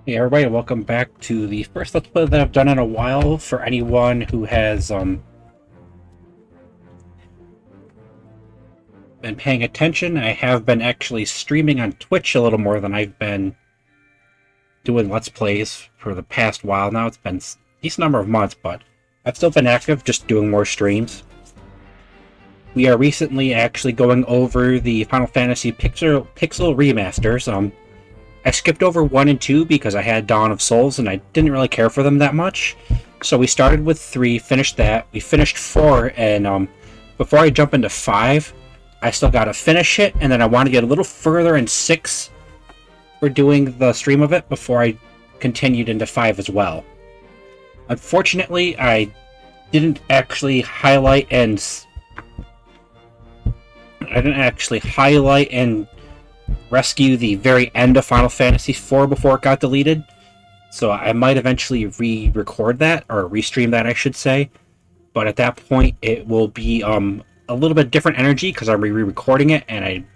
Hey everybody, welcome back to the first Let's Play that I've done in a while. For anyone who has been paying attention, I have been actually streaming on Twitch a little more than I've been doing Let's Plays for the past while now. It's been a decent number of months, but I've still been active, just doing more streams. We are recently actually going over the Final Fantasy Pixel remasters. I skipped over 1 and 2 because I had Dawn of Souls and I didn't really care for them that much. So we started with 3, finished that. We finished 4, and before I jump into 5, I still gotta finish it, and then I want to get a little further in 6 for doing the stream of it before I continued into 5 as well. Unfortunately, didn't actually highlight and rescue the very end of Final Fantasy IV before it got deleted. So I might eventually re-record that, or restream that, I should say. But at that point, it will be a little bit different energy because I'm re-recording it, and I'm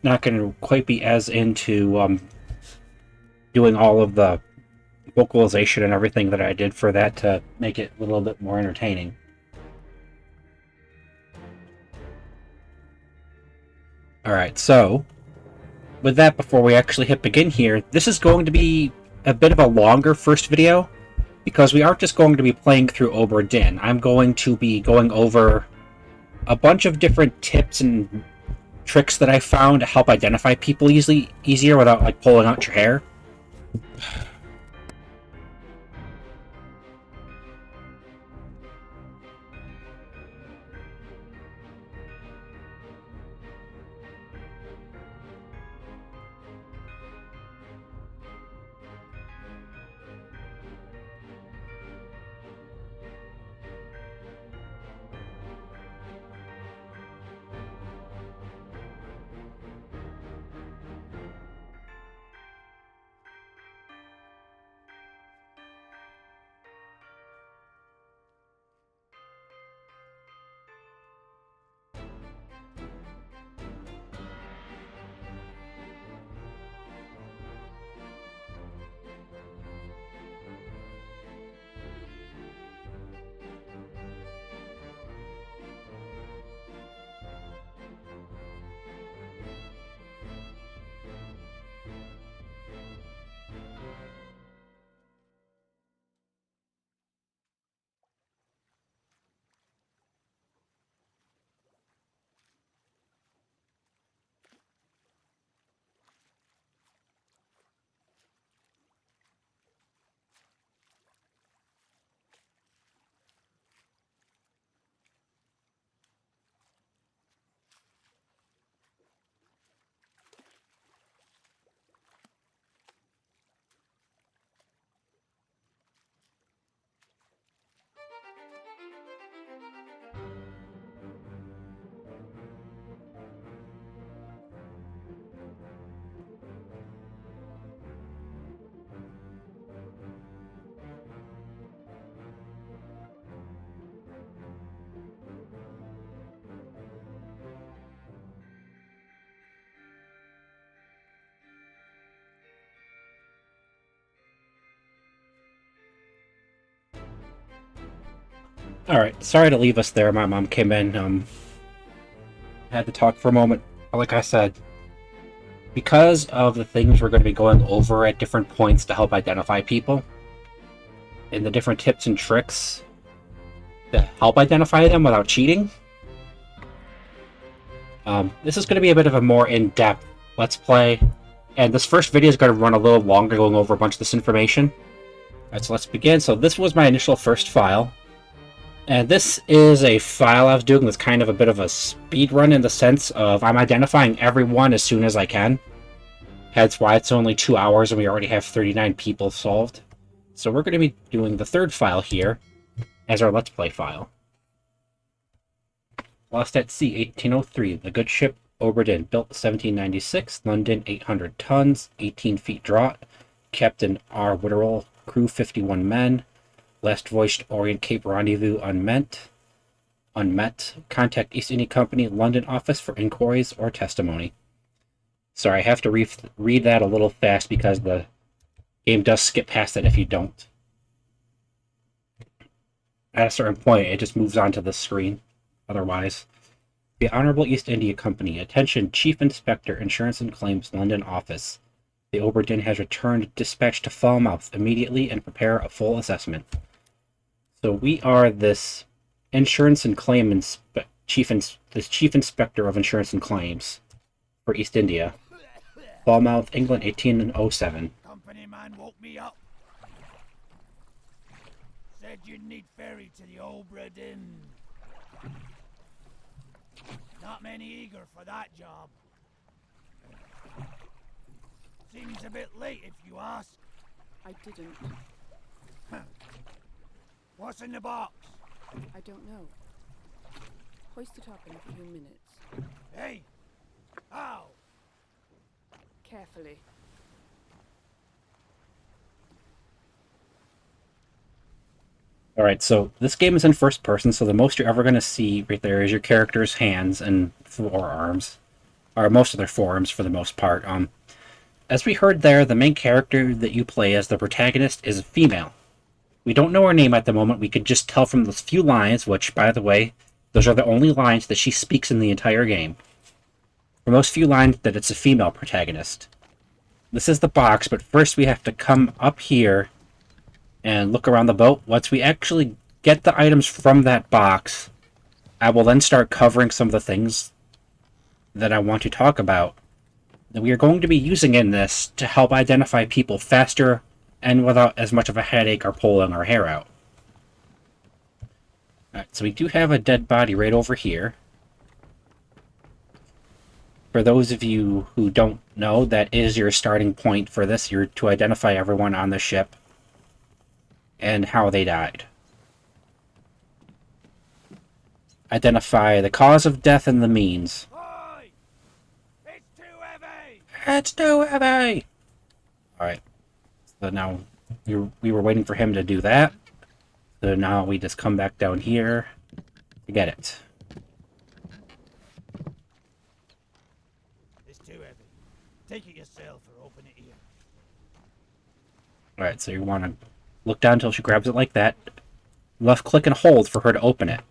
not going to quite be as into doing all of the vocalization and everything that I did for that to make it a little bit more entertaining. Alright, so with that, before we actually hit begin here, this is going to be a bit of a longer first video, because we aren't just going to be playing through Obra Dinn. I'm going to be going over a bunch of different tips and tricks that I found to help identify people easier without like pulling out your hair. Alright, sorry to leave us there. My mom came in, had to talk for a moment. Like I said, because of the things we're going to be going over at different points to help identify people, and the different tips and tricks to help identify them without cheating, this is going to be a bit of a more in-depth Let's Play, and this first video is going to run a little longer, going over a bunch of this information. Alright, so let's begin. So this was my initial first file, and this is a file I was doing that's kind of a bit of a speed run in the sense of I'm identifying everyone as soon as I can. That's why it's only 2 hours and we already have 39 people solved. So we're going to be doing the third file here as our Let's Play file. Lost at Sea, 1803. The good ship Obra Dinn, built 1796, London, 800 tons, 18 feet draught. Captain R. Witterell, crew 51 men. Last voyage to Orient Cape rendezvous unmet. Contact East India Company London office for inquiries or testimony. Sorry, I have to read that a little fast because the Game does skip past it if you don't. At a certain point, it just moves on to the screen. Otherwise, the Honorable East India Company. Attention, Chief Inspector, Insurance and Claims, London Office. The Obra Dinn has returned. Dispatch to Falmouth immediately and prepare a full assessment. So we are this Insurance and Claim Chief Inspector of Insurance and Claims for East India. Falmouth, England, 1807. Company man woke me up. Said you'd need ferry to the Obra Dinn. Not many eager for that job. Seems a bit late if you ask. I didn't. What's in the box? I don't know. Hoist it up in a few minutes. Hey! How? Carefully. Alright, so this game is in first person, so the most you're ever going to see right there is your character's hands and forearms. Or most of their forearms for the most part. As we heard there, the main character that you play as the protagonist is a female. We don't know her name at the moment. We could just tell from those few lines, which, by the way, those are the only lines that she speaks in the entire game. From those few lines that it's a female protagonist. This is the box, but first we have to come up here and look around the boat. Once we actually get the items from that box, I will then start covering some of the things that I want to talk about that we are going to be using in this to help identify people faster and without as much of a headache or pulling our hair out. Alright, so we do have a dead body right over here. For those of you who don't know, that is your starting point for this. You're to identify everyone on the ship and how they died. Identify the cause of death and the means. Oi! It's too heavy! It's too heavy! Alright. So now, we were waiting for him to do that. So now we just come back down here to get it. It's too heavy. Take it yourself or open it here. Alright, so you want to look down until she grabs it like that. Left click and hold for her to open it.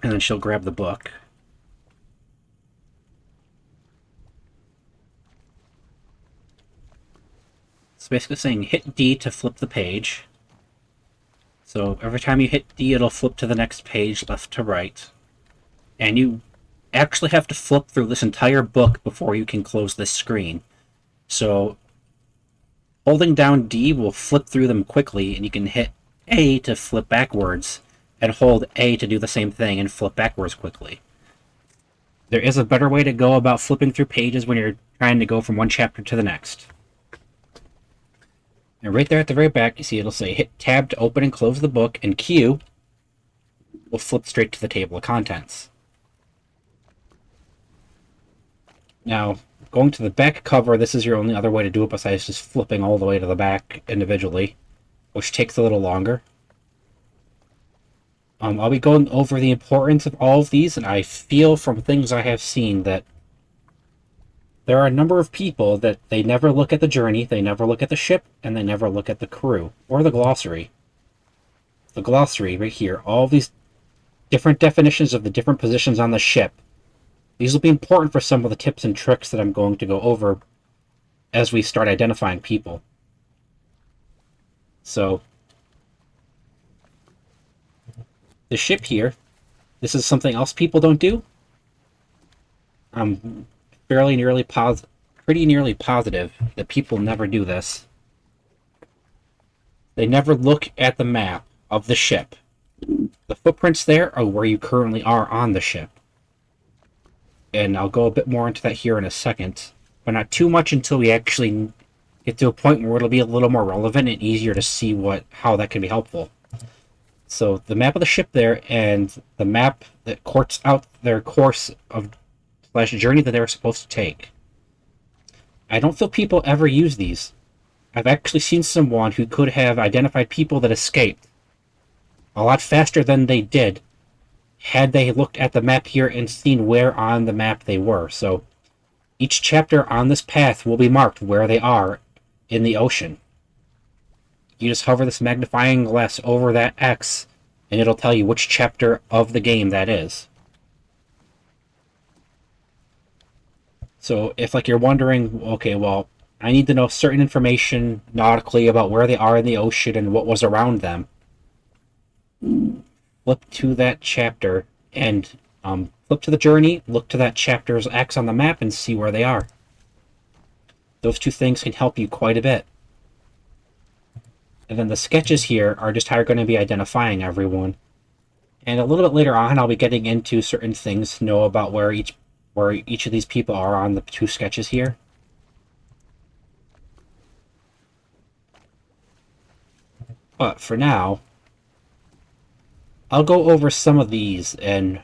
And then she'll grab the book. It's basically saying hit D to flip the page. So every time you hit D, it'll flip to the next page, left to right. And you actually have to flip through this entire book before you can close this screen. So holding down D will flip through them quickly, and you can hit A to flip backwards, and hold A to do the same thing and flip backwards quickly. There is a better way to go about flipping through pages when you're trying to go from one chapter to the next. And right there at the very back, you see it'll say hit tab to open and close the book, and Q will flip straight to the table of contents. Now, going to the back cover, this is your only other way to do it besides just flipping all the way to the back individually, which takes a little longer. I'll be going over the importance of all of these, and I feel from things I have seen that there are a number of people that they never look at the journey, they never look at the ship, and they never look at the crew, or the glossary. The glossary right here, all these different definitions of the different positions on the ship. These will be important for some of the tips and tricks that I'm going to go over as we start identifying people. So, the ship here, this is something else people don't do. I'm pretty nearly positive that people never do this. They never look at the map of the ship. The footprints there are where you currently are on the ship. And I'll go a bit more into that here in a second, but not too much until we actually get to a point where it'll be a little more relevant and easier to see how that can be helpful. So the map of the ship there and the map that courts out their course of / journey that they were supposed to take. I don't feel people ever use these. I've actually seen someone who could have identified people that escaped a lot faster than they did had they looked at the map here and seen where on the map they were. So Each chapter on this path will be marked where they are in the ocean. You just hover this magnifying glass over that X, and it'll tell you which chapter of the game that is. So if like you're wondering, okay, well, I need to know certain information nautically about where they are in the ocean and what was around them, flip to that chapter and flip to the journey, look to that chapter's X on the map, and see where they are. Those two things can help you quite a bit. And then the sketches here are just how you're going to be identifying everyone. And a little bit later on, I'll be getting into certain things to know about where each of these people are on the two sketches here. But for now, I'll go over some of these and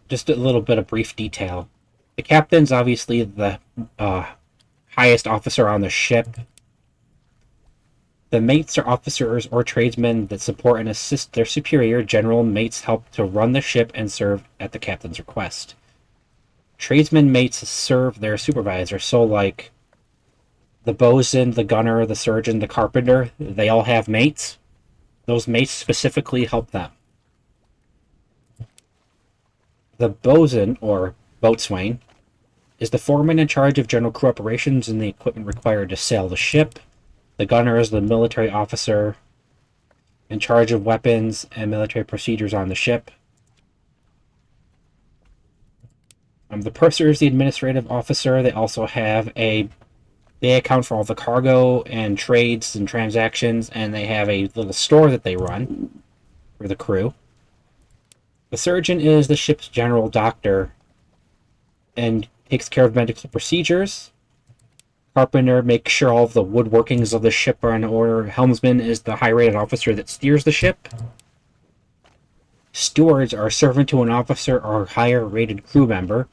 just a little bit of brief detail. The captain's obviously the highest officer on the ship. The mates are officers or tradesmen that support and assist their superior. General mates help to run the ship and serve at the captain's request. Tradesmen mates serve their supervisor, so like the bosun, the gunner, the surgeon, the carpenter, they all have mates. Those mates specifically help them. The bosun, or boatswain, is the foreman in charge of general crew operations and the equipment required to sail the ship. The gunner is the military officer in charge of weapons and military procedures on the ship. The purser is the administrative officer. They also have they account for all the cargo and trades and transactions, and they have a little store that they run for the crew. The surgeon is the ship's general doctor and takes care of medical procedures. Carpenter makes sure all of the woodworkings of the ship are in order. Helmsman is the high-rated officer that steers the ship. Stewards are servant to an officer or higher-rated crew member,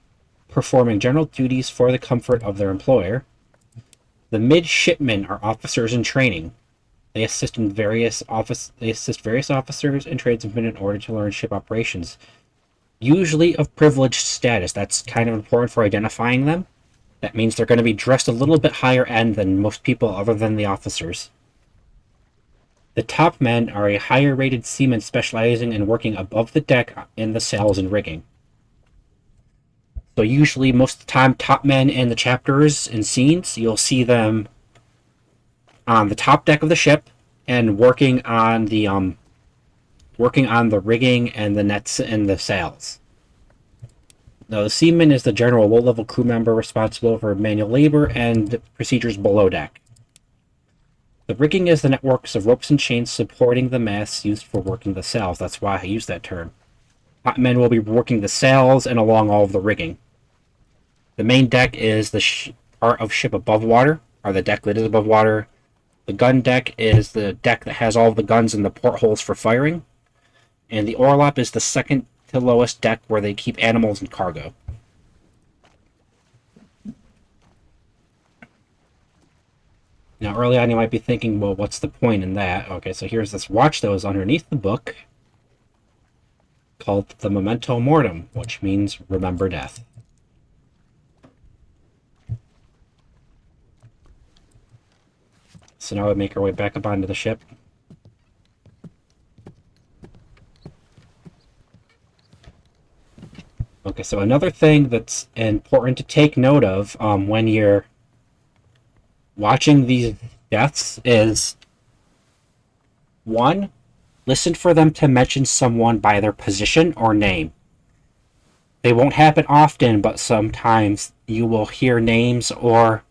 performing general duties for the comfort of their employer. The midshipmen are officers in training. They assist various officers and tradesmen in order to learn ship operations, usually of privileged status. That's kind of important for identifying them. That means they're going to be dressed a little bit higher end than most people other than the officers. The top men are a higher rated seaman specializing in working above the deck in the sails and rigging. So usually, most of the time, top men in the chapters and scenes, you'll see them on the top deck of the ship and working on the rigging and the nets and the sails. Now, the seaman is the general low-level crew member responsible for manual labor and procedures below deck. The rigging is the networks of ropes and chains supporting the masts used for working the sails. That's why I use that term. Top men will be working the sails and along all of the rigging. The main deck is the part of ship above water, or the deck that is above water. The gun deck is the deck that has all of the guns and the portholes for firing. And the orlop is the second to lowest deck where they keep animals and cargo. Now, early on you might be thinking, well, what's the point in that? Okay, so here's this watch that was underneath the book called the Memento Mortem, which means remember death. So now we make our way back up onto the ship. Okay, so another thing that's important to take note of when you're watching these deaths is, one, listen for them to mention someone by their position or name. They won't happen often, but sometimes you will hear names or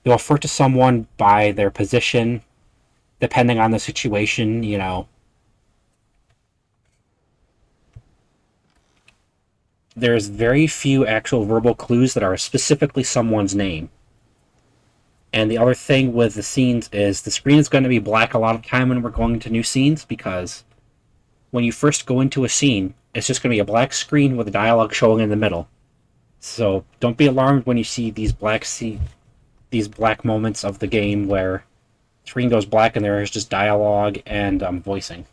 you'll refer to someone by their position, depending on the situation, you know. There's very few actual verbal clues that are specifically someone's name. And the other thing with the scenes is the screen is going to be black a lot of time when we're going to new scenes, because when you first go into a scene, it's just going to be a black screen with a dialogue showing in the middle. So don't be alarmed when you see these black moments of the game where the screen goes black and there is just dialogue and voicing.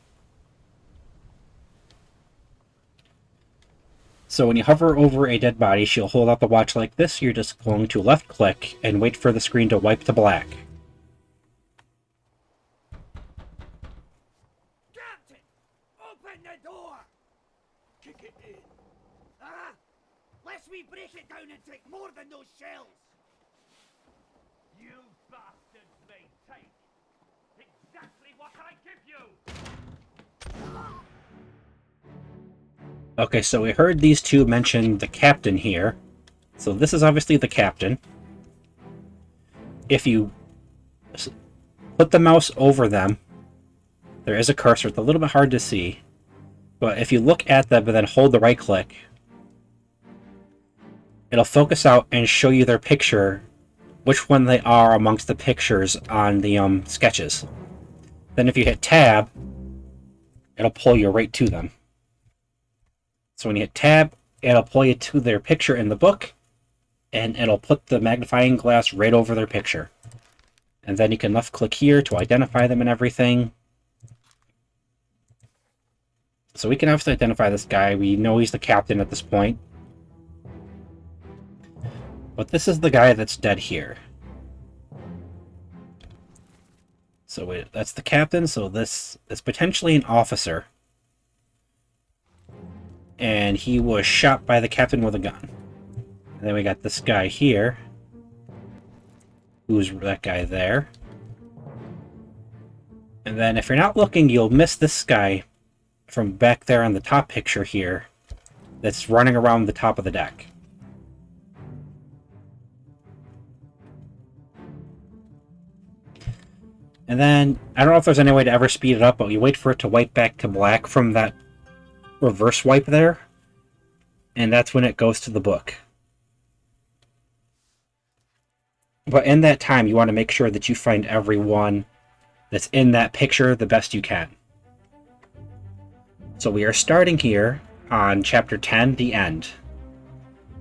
So when you hover over a dead body, she'll hold out the watch like this. You're just going to left click and wait for the screen to wipe to black. Captain! Open the door! Kick it in. Ah! Lest we break it down and take more than those shells! You bastards may take exactly what I give you! Okay, so we heard these two mention the captain here. So this is obviously the captain. If you put the mouse over them, there is a cursor. It's a little bit hard to see. But if you look at them and then hold the right click, it'll focus out and show you their picture, which one they are amongst the pictures on the sketches. Then if you hit tab, it'll pull you right to them. So when you hit tab, it'll pull you to their picture in the book, and it'll put the magnifying glass right over their picture. And then you can left click here to identify them and everything. So we can obviously identify this guy. We know he's the captain at this point. But this is the guy that's dead here. So that's the captain, so this is potentially an officer. And he was shot by the captain with a gun. And then we got this guy here. Who's that guy there? And then if you're not looking, you'll miss this guy from back there on the top picture here that's running around the top of the deck. And then, I don't know if there's any way to ever speed it up, but you wait for it to wipe back to black from that reverse wipe there, and that's when it goes to the book. But in that time, you want to make sure that you find everyone that's in that picture the best you can. So we are starting here on Chapter 10, The End.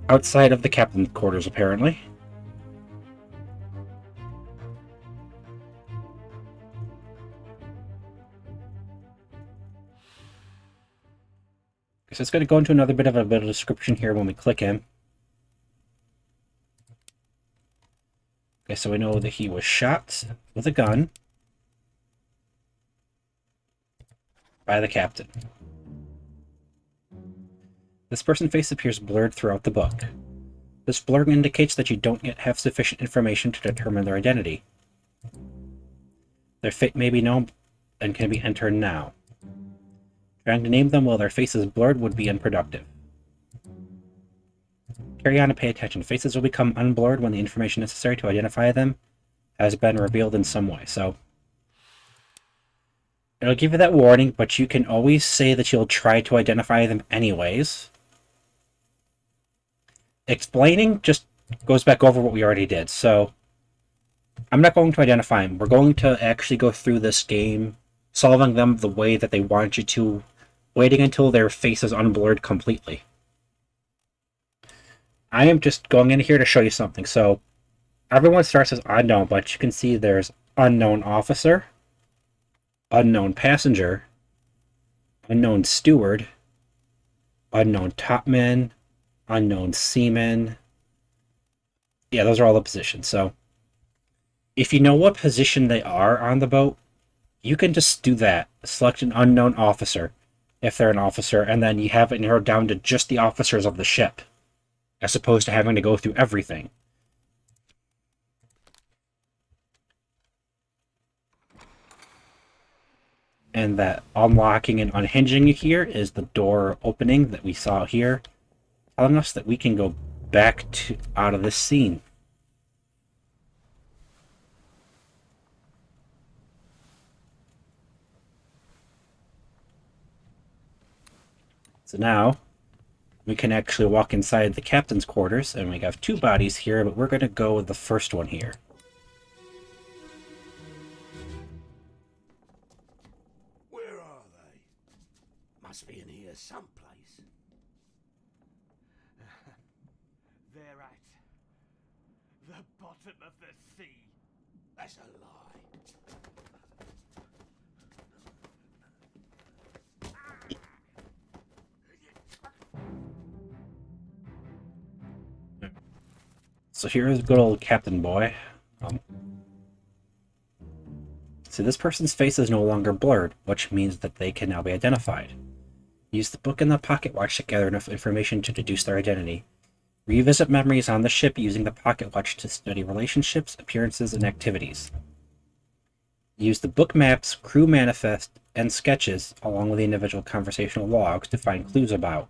Outside of the captain's quarters, apparently. So it's going to go into another bit of description here when we click him. Okay, so we know that he was shot with a gun by the captain. This person's face appears blurred throughout the book. This blurring indicates that you don't yet have sufficient information to determine their identity. Their fate may be known and can be entered now. Trying to name them while their face is blurred would be unproductive. Carry on and pay attention. Faces will become unblurred when the information necessary to identify them has been revealed in some way. So it'll give you that warning, but you can always say that you'll try to identify them anyways. Explaining just goes back over what we already did. So I'm not going to identify them. We're going to actually go through this game, solving them the way that they want you to, waiting until their face is unblurred completely. I am just going in here to show you something. So everyone starts as unknown, but you can see there's unknown officer, unknown passenger, unknown steward, unknown topman, unknown seaman. Yeah, those are all the positions. So if you know what position they are on the boat, you can just do that. Select an unknown officer if they're an officer, and then you have it narrowed down to just the officers of the ship, as opposed to having to go through everything. And that unlocking and unhinging here is the door opening that we saw here, telling us that we can go back out of this scene. So now we can actually walk inside the captain's quarters, and we have two bodies here, but we're going to go with the first one here. Where are they? Must be in here someplace. They're at the bottom of the sea. That's a lie. So here's good old Captain Boy. So this person's face is no longer blurred, which means that they can now be identified. Use the book and the pocket watch to gather enough information to deduce their identity. Revisit memories on the ship using the pocket watch to study relationships, appearances, and activities. Use the book maps, crew manifest, and sketches, along with the individual conversational logs, to find clues about.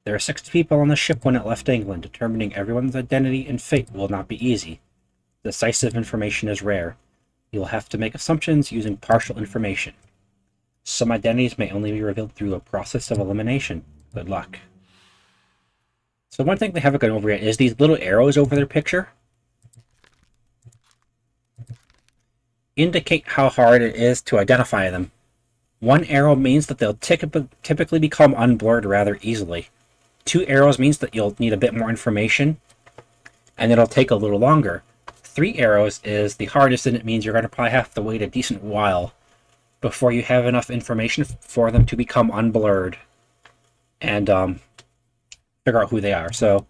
There are 60 people on the ship when it left England. Determining everyone's identity and fate will not be easy. Decisive information is rare. You'll have to make assumptions using partial information. Some identities may only be revealed through a process of elimination. Good luck. So one thing they haven't gone over yet is these little arrows over their picture indicate how hard it is to identify them. One arrow means that they'll typically become unblurred rather easily. 2 arrows means that you'll need a bit more information, and it'll take a little longer. 3 arrows is the hardest, and it means you're going to probably have to wait a decent while before you have enough information for them to become unblurred and figure out who they are. So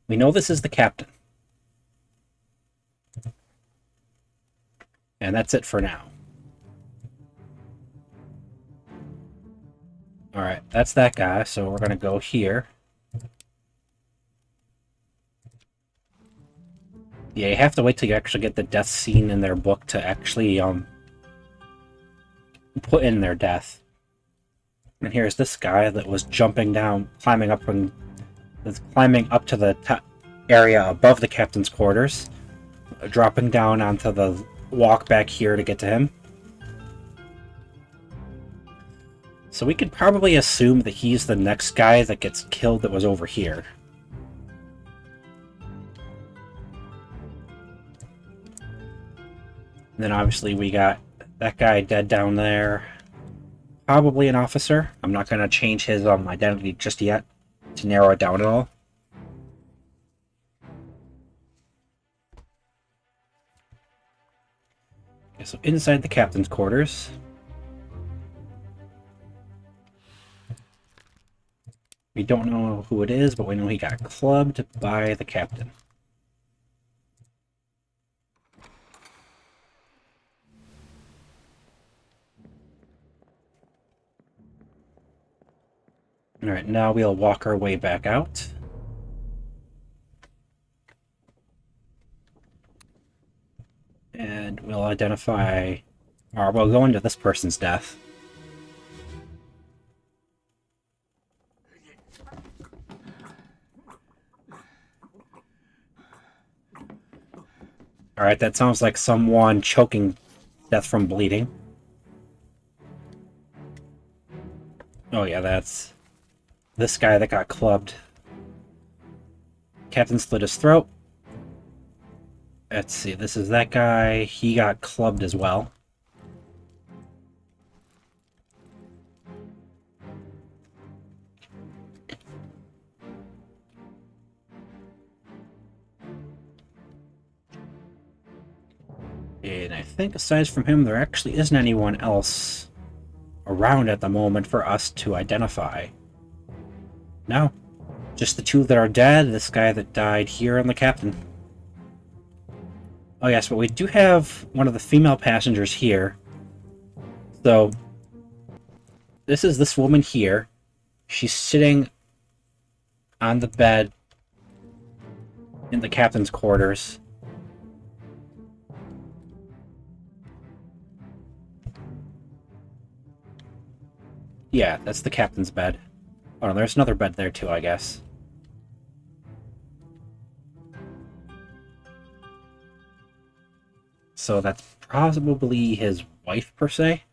we know this is the captain. And that's it for now. Alright, that's that guy, so we're going to go here. Yeah, you have to wait till you actually get the death scene in their book to actually put in their death. And here's this guy that was jumping down, climbing up to the top area above the captain's quarters, dropping down onto the walk back here to get to him. So we could probably assume that he's the next guy that gets killed that was over here. And then obviously we got that guy dead down there. Probably an officer. I'm not going to change his identity just yet to narrow it down at all. Okay, so inside the captain's quarters. We don't know who it is, but we know he got clubbed by the captain. Alright, now we'll walk our way back out. And we'll identify, or we'll go into this person's death. Alright, that sounds like someone choking death from bleeding. Oh yeah, that's this guy that got clubbed. Captain slit his throat. Let's see, this is that guy. He got clubbed as well. And I think aside from him, there actually isn't anyone else around at the moment for us to identify. No. Just the 2 that are dead, this guy that died here, and the captain. Oh yes, but we do have one of the female passengers here. So, this is this woman here. She's sitting on the bed in the captain's quarters. Yeah, that's the captain's bed. Oh, no, there's another bed there too, I guess. So that's probably his wife, per se.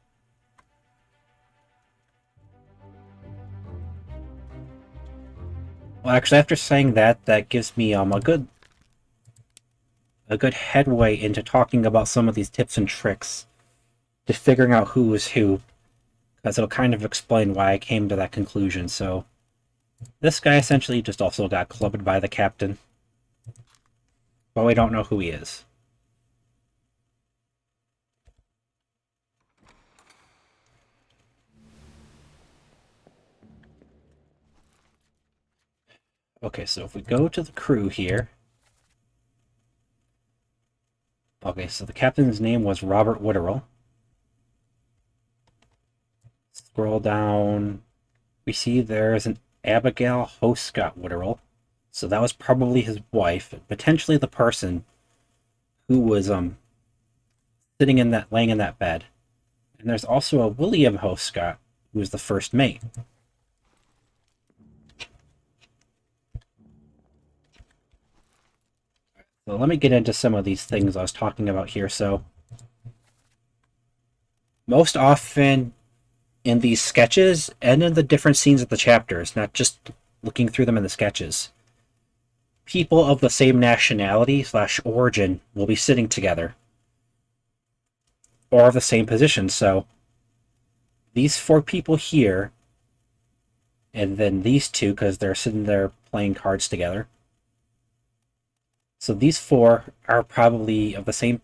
Well, actually, after saying that, that gives me a good headway into talking about some of these tips and tricks to figuring out who is who, because it'll kind of explain why I came to that conclusion. So, this guy essentially just also got clubbed by the captain, but we don't know who he is. Okay, so if we go to the crew here... Okay, so the captain's name was Robert Witterell. Scroll down. We see there's an Abigail Hoscott Witterell. So that was probably his wife, potentially the person who was laying in that bed. And there's also a William Hoscott, who was the first mate. So let me get into some of these things I was talking about here. So most often in these sketches and in the different scenes of the chapters, not just looking through them in the sketches, people of the same nationality / origin will be sitting together or of the same position. So these 4 people here, and then these 2, because they're sitting there playing cards together. So these 4 are probably of the same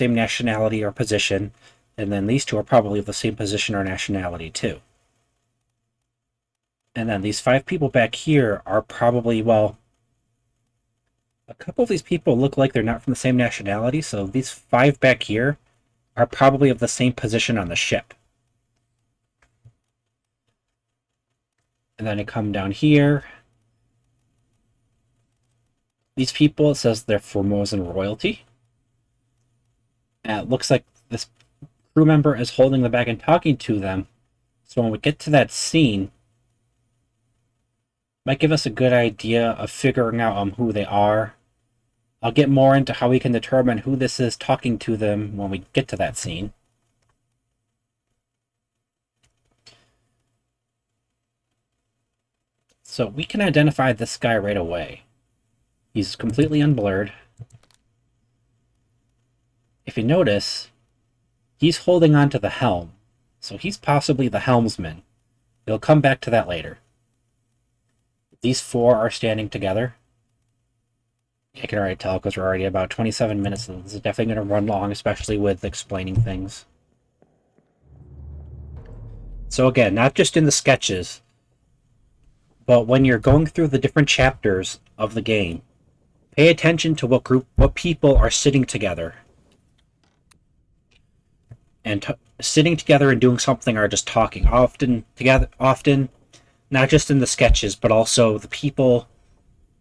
nationality or position, and then these 2 are probably of the same position or nationality too. And then these 5 people back here are probably, well, a couple of these people look like they're not from the same nationality, so these 5 back here are probably of the same position on the ship. And then I come down here. These people, it says they're Formosan royalty. And it looks like this crew member is holding the bag and talking to them. So when we get to that scene, might give us a good idea of figuring out who they are. I'll get more into how we can determine who this is talking to them when we get to that scene. So we can identify this guy right away. He's completely unblurred. If you notice, he's holding onto the helm, so he's possibly the helmsman. We'll come back to that later. These 4 are standing together. I can already tell because we're already about 27 minutes, so this is definitely going to run long, especially with explaining things. So again, not just in the sketches, but when you're going through the different chapters of the game, pay attention to what people are sitting together. And sitting together and doing something or just talking. Often, not just in the sketches, but also the people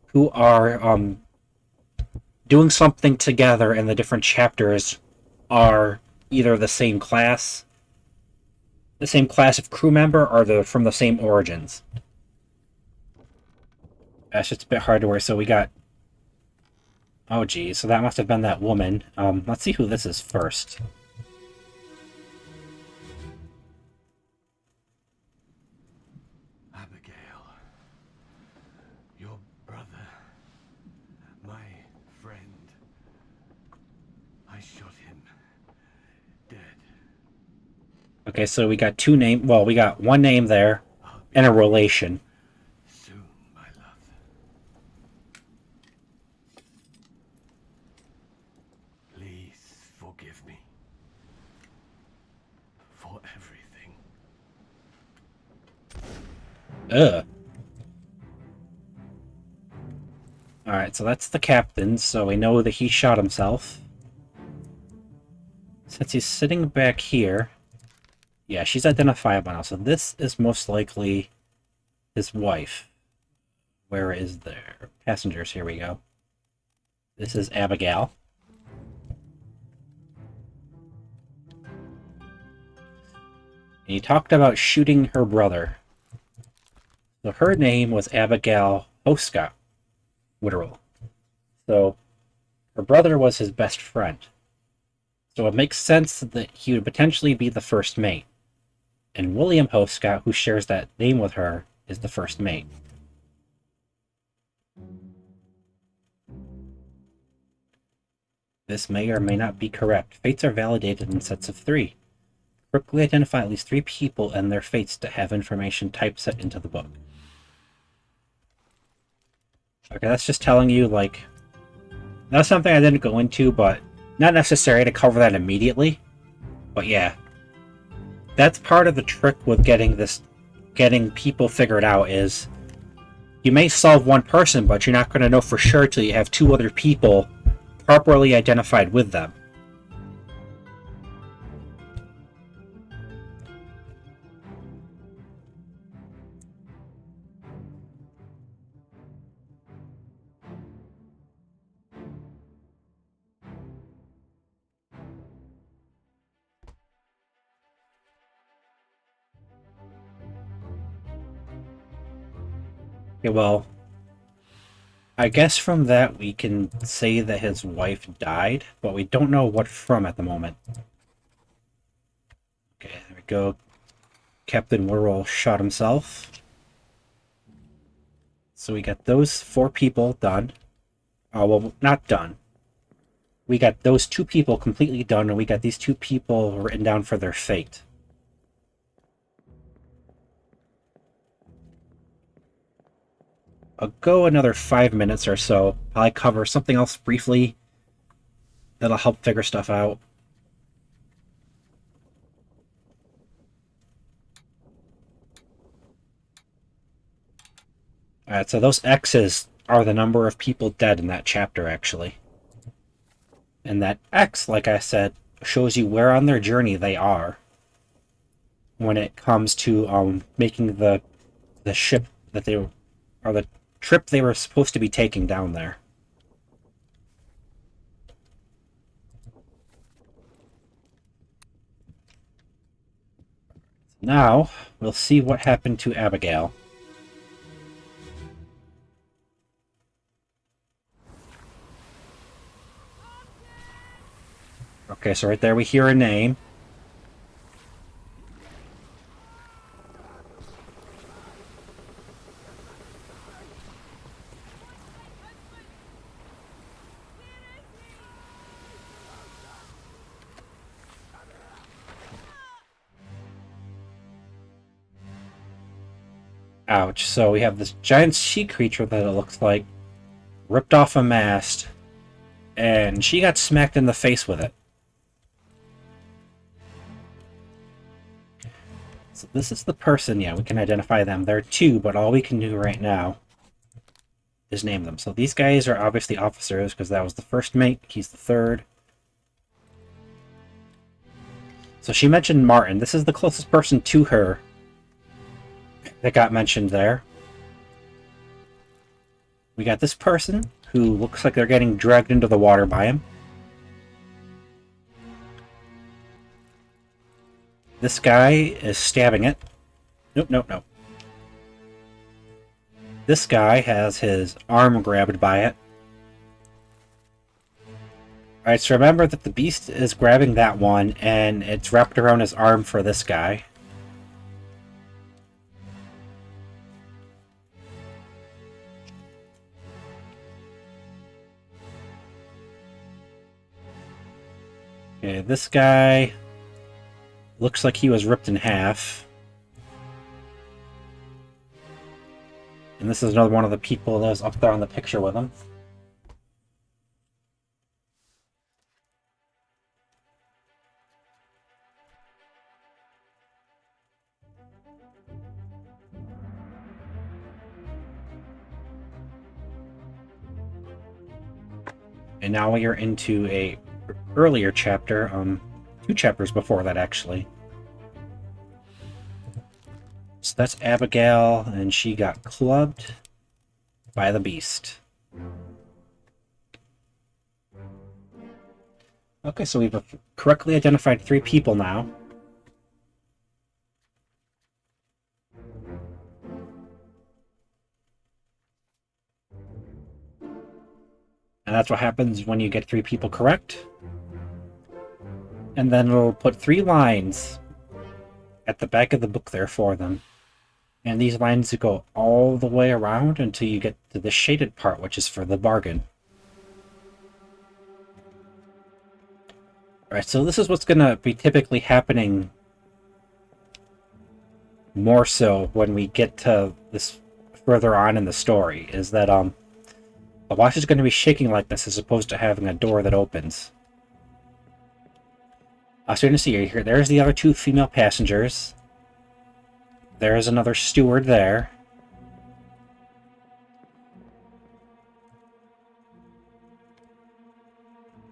who are doing something together in the different chapters are either the same class of crew member, or they're from the same origins. That's just a bit hard to wear. So we got... Oh, geez. So that must have been that woman. Let's see who this is first. Abigail, your brother, my friend. I shot him dead. Okay, so we got 2 names. Well, we got 1 name there and a relation. Soon, my love. Please forgive me for everything. Ugh. Alright, so that's the captain, so we know that he shot himself. Since he's sitting back here... Yeah, she's identifiable now, so this is most likely his wife. Where is there? Passengers, here we go. This is Abigail. And he talked about shooting her brother. So her name was Abigail Hoscott Witterell. So her brother was his best friend. So it makes sense that he would potentially be the first mate. And William Hoscott, who shares that name with her, is the first mate. This may or may not be correct. Fates are validated in sets of 3. Quickly identify at least 3 people and their fates to have information typeset into the book. Okay, that's just telling you, like... That's something I didn't go into, but not necessary to cover that immediately. But yeah. That's part of the trick with getting people figured out, is You may solve one person, but you're not going to know for sure till you have two other people properly identified with them. Okay, well, I guess from that we can say that his wife died, but we don't know what from at the moment. Okay, there we go. Captain Whirl shot himself. So we got those 4 people done. Well, not done. We got those 2 people completely done, and we got these 2 people written down for their fate. I'll go another 5 minutes or so. I'll cover something else briefly that'll help figure stuff out. Alright, so those X's are the number of people dead in that chapter, actually. And that X, like I said, shows you where on their journey they are when it comes to making the ship that they were, or the trip they were supposed to be taking down there. Now, we'll see what happened to Abigail. Okay, so right there we hear a name. Ouch. So we have this giant sea creature that it looks like ripped off a mast, and she got smacked in the face with it. So this is the person. Yeah, we can identify them. There are 2, but all we can do right now is name them. So these guys are obviously officers, because that was the first mate. He's the third. So she mentioned Martin. This is the closest person to her that got mentioned there. We got this person who looks like they're getting dragged into the water by him. This guy is stabbing it. Nope, nope, nope. This guy has his arm grabbed by it. Alright, so remember that the beast is grabbing that one, and it's wrapped around his arm for this guy. Okay, this guy looks like he was ripped in half. And this is another one of the people that was up there on the picture with him. And now we are into a earlier chapter, 2 chapters before that, actually. So that's Abigail, and she got clubbed by the beast. Okay, so we've correctly identified 3 people now. And that's what happens when you get 3 people correct. And then it'll put 3 lines at the back of the book there for them. And these lines go all the way around until you get to the shaded part, which is for the bargain. Alright, so this is what's going to be typically happening more so when we get to this further on in the story, is that the watch is going to be shaking like this as opposed to having a door that opens. So you're going to see here, there's the other 2 female passengers. There's another steward there.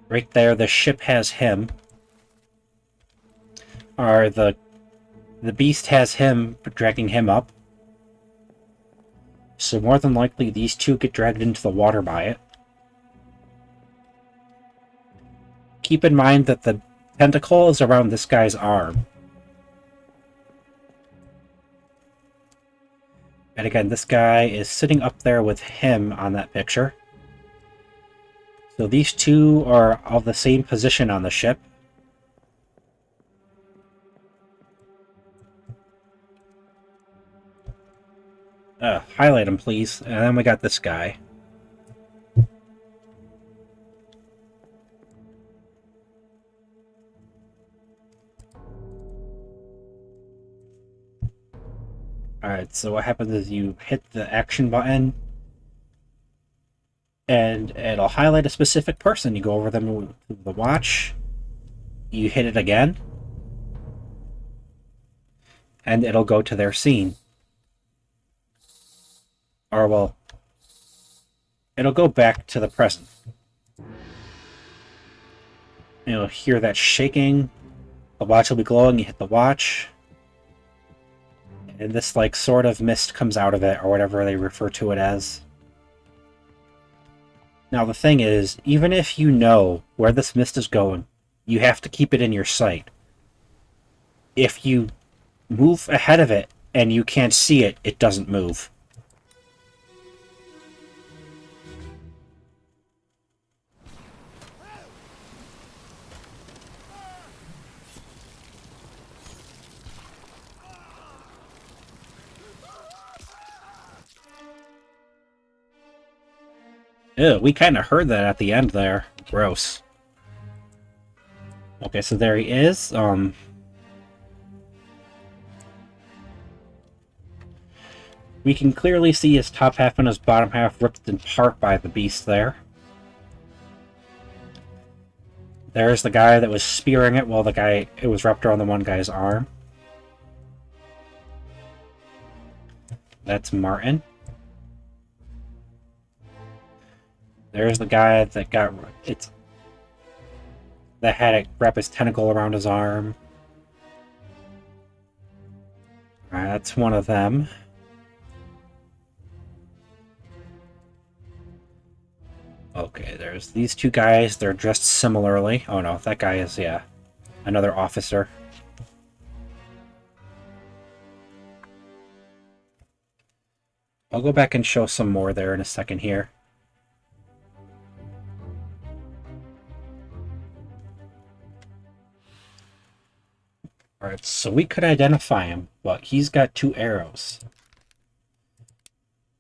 Right there, the ship has him. Or the beast has him, dragging him up. So more than likely, these two get dragged into the water by it. Keep in mind that the tentacle is around this guy's arm. And again, this guy is sitting up there with him on that picture. So these two are of the same position on the ship. Highlight him, please. And then we got this guy. Alright, so what happens is you hit the action button, and it'll highlight a specific person. You go over them with the watch, you hit it again, and it'll go to their scene. Or, well, it'll go back to the present. You'll hear that shaking, the watch will be glowing, you hit the watch, and this, like, sort of mist comes out of it, or whatever they refer to it as. Now, the thing is, even if you know where this mist is going, you have to keep it in your sight. If you move ahead of it and you can't see it, it doesn't move. Ew, we kind of heard that at the end there. Gross. Okay, so there he is. We can clearly see his top half and his bottom half ripped apart by the beast there. There's the guy that was spearing it while it was wrapped around the one guy's arm. That's Martin. There's the guy that that had it wrap his tentacle around his arm. Alright, that's one of them. Okay, there's these two guys. They're dressed similarly. Oh no, that guy is, yeah, another officer. I'll go back and show some more there in a second here. Alright, so we could identify him, but he's got 2 arrows.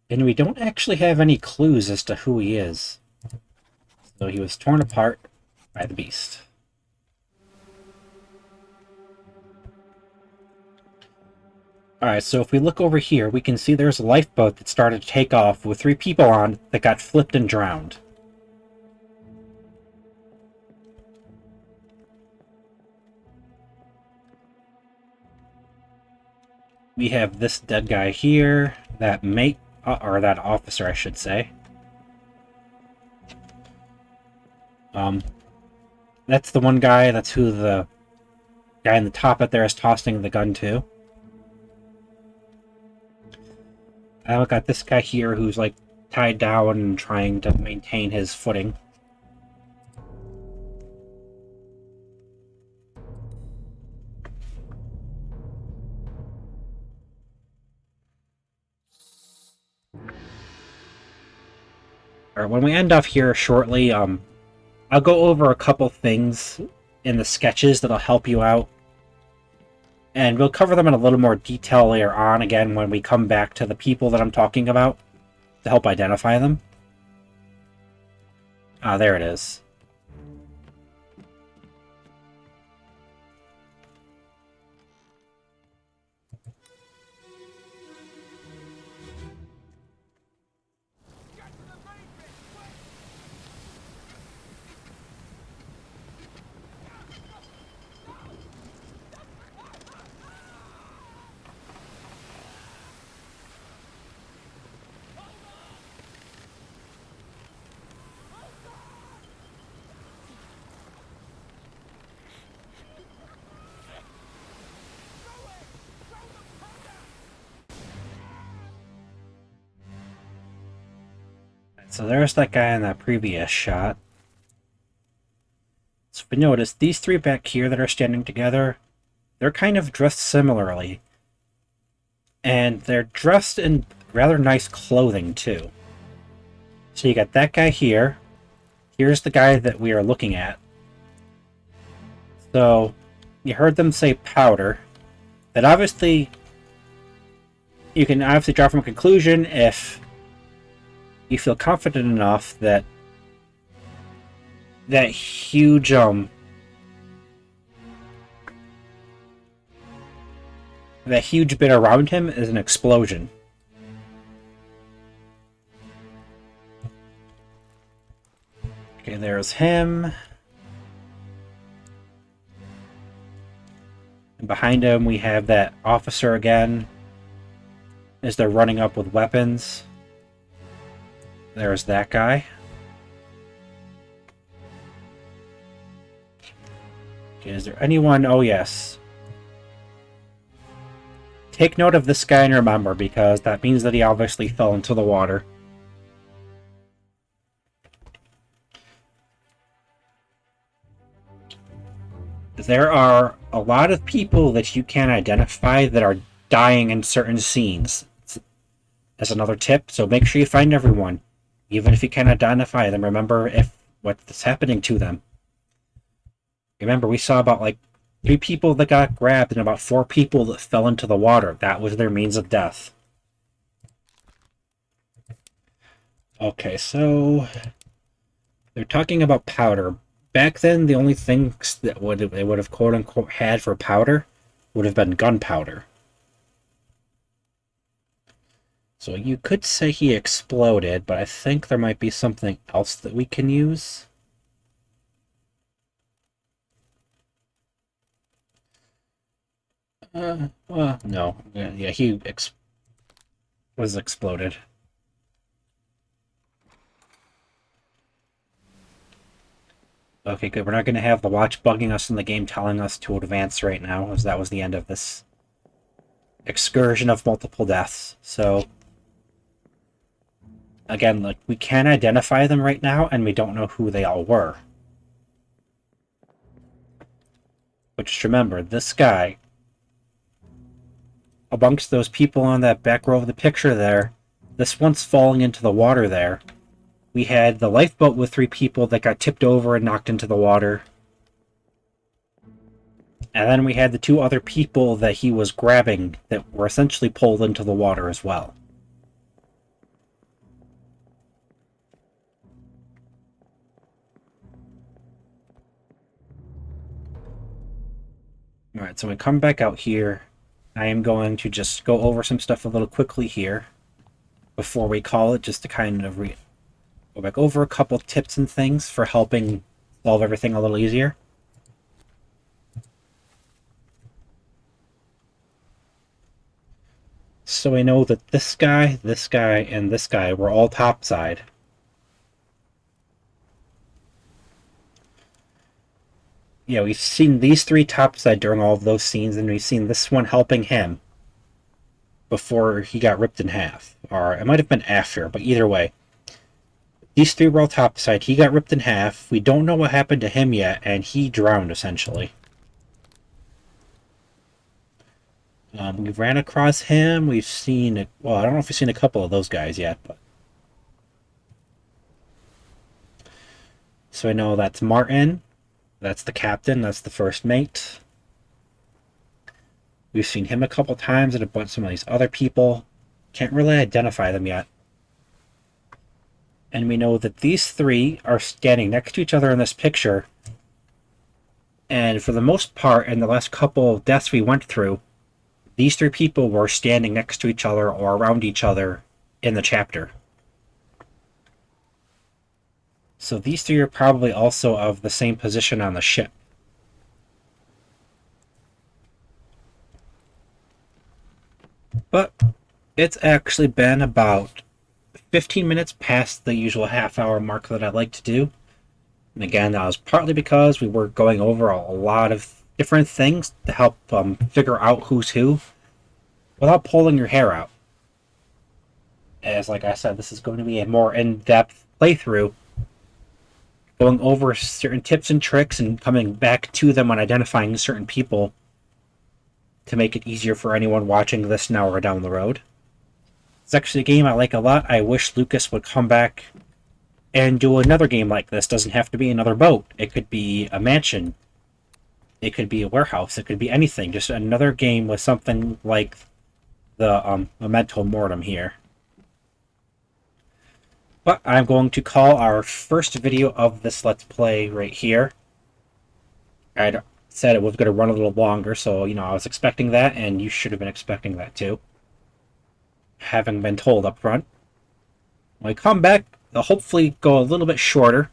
And we don't actually have any clues as to who he is. So he was torn apart by the beast. Alright, so if we look over here, we can see there's a lifeboat that started to take off with 3 people on that got flipped and drowned. We have this dead guy here, that mate, or that officer, I should say. That's the one guy, that's who the guy in the top up there is tossing the gun to. I've got this guy here who's, like, tied down and trying to maintain his footing. Alright, when we end off here shortly, I'll go over a couple things in the sketches that'll help you out. And we'll cover them in a little more detail later on, again, when we come back to the people that I'm talking about, to help identify them. Ah, there it is. So there's that guy in that previous shot. So if we notice, these three back here that are standing together, they're kind of dressed similarly. And they're dressed in rather nice clothing, too. So you got that guy here. Here's the guy that we are looking at. So, you heard them say powder. That obviously, you can obviously draw from a conclusion if you feel confident enough that that huge bit around him is an explosion. Okay, there's him. And behind him we have that officer again as they're running up with weapons. There's that guy. Okay, is there anyone? Oh, yes. Take note of this guy and remember, because that means that he obviously fell into the water. There are a lot of people that you can identify that are dying in certain scenes. As another tip, so make sure you find everyone. Even if you can't identify them, remember what's happening to them. Remember, we saw about like 3 people that got grabbed and about 4 people that fell into the water. That was their means of death. Okay, so they're talking about powder. Back then, the only things that they would have quote-unquote had for powder would have been gunpowder. So you could say he exploded, but I think there might be something else that we can use. Well, no. Yeah, he was exploded. Okay, good. We're not going to have the watch bugging us in the game telling us to advance right now, as that was the end of this excursion of multiple deaths. So, again, like, we can identify them right now, and we don't know who they all were. But just remember, this guy, amongst those people on that back row of the picture there, this one's falling into the water there. We had the lifeboat with 3 people that got tipped over and knocked into the water. And then we had the 2 other people that he was grabbing that were essentially pulled into the water as well. Alright, so we come back out here. I am going to just go over some stuff a little quickly here before we call it, just to kind of go back over a couple tips and things for helping solve everything a little easier. So we know that this guy, and this guy were all topside. Yeah, we've seen these 3 topside during all of those scenes, and we've seen this one helping him before he got ripped in half. Or it might have been after, but either way. These 3 were all topside. He got ripped in half. We don't know what happened to him yet, and he drowned, essentially. We ran across him. We've seen... Well, I don't know if we've seen a couple of those guys yet, but... So I know that's Martin. That's the captain. That's the first mate. We've seen him a couple times and a bunch of some of these other people. Can't really identify them yet. And we know that these 3 are standing next to each other in this picture. And for the most part, in the last couple of deaths we went through, these 3 people were standing next to each other or around each other in the chapter. So these 3 are probably also of the same position on the ship. But it's actually been about 15 minutes past the usual half-hour mark that I like to do. And again, that was partly because we were going over a lot of different things to help figure out who's who without pulling your hair out. As like I said, this is going to be a more in-depth playthrough, going over certain tips and tricks and coming back to them on identifying certain people to make it easier for anyone watching this now or down the road. It's actually a game I like a lot. I wish Lucas would come back and do another game like this. Doesn't have to be another boat. It could be a mansion. It could be a warehouse. It could be anything. Just another game with something like the Memento Mortem here. But I'm going to call our first video of this Let's Play right here. I said it was going to run a little longer, so, I was expecting that, and you should have been expecting that too. Having been told up front. When we come back, they'll hopefully go a little bit shorter,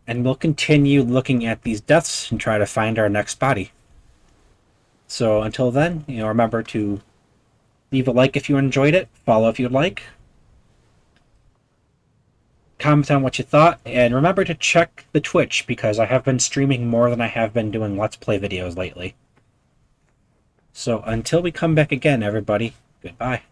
and we'll continue looking at these deaths and try to find our next body. So until then, remember to leave a like if you enjoyed it, follow if you'd like, comment on what you thought, and remember to check the Twitch, because I have been streaming more than I have been doing Let's Play videos lately. So until we come back again, everybody, goodbye.